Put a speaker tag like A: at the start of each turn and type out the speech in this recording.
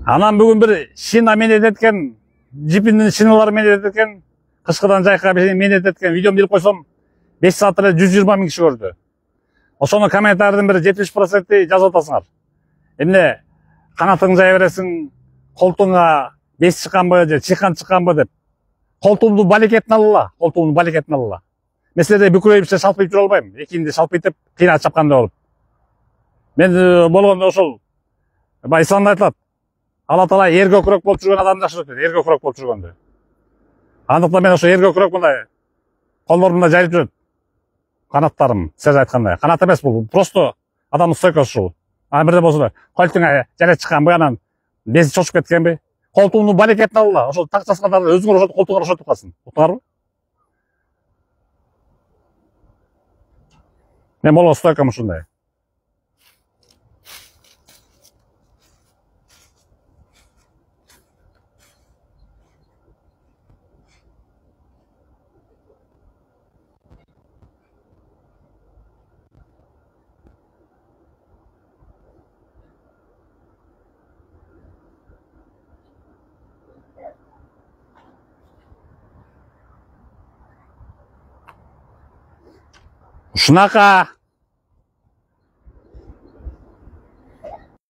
A: Анан бүгүн бир шина менен эткен, жипинин шиналары менен эткен, кышкыдан жайка менен эткен видеом берип койсом, 5 саатта эле 120 миң киши көрдү. Ошону комментариядын бир 70% жазып атасыңар. Эмне канатыңды жая бересиң, колтуңа бес чыкканбы же чыйкан чыкканбы деп. Колтуумду балекетин алла, колтуумду балекетин алла. Мен силерде бүкүрөйүп шалпайып жүрө албайм. Экинди шалпайтып, кыйнат чапкандай болуп. Мен болгондо ошол исламда айтылат. Алла Таала эрге көкүрөк болуп жүргөн адамды жакшы көрөт, эрге көкүрөк болуп жүргөндү. Андыктан мен ошо эрге көкүрөк мындай колдорумда жайып жүрөт. Канаттарым, сиз айткандай. Канат эмес бул, просто адамдын стойкосу ушул. Ана бирде болсо колтуңа жаре чыкканбы, анан бези чочуп кеткенби? Колтуңду балекетин алла, ошол так часкандар өзүңөр ошол колтуңар ошентип калсын. Уктуңарбы? Мен болгон стойкам ушундай. Ушунака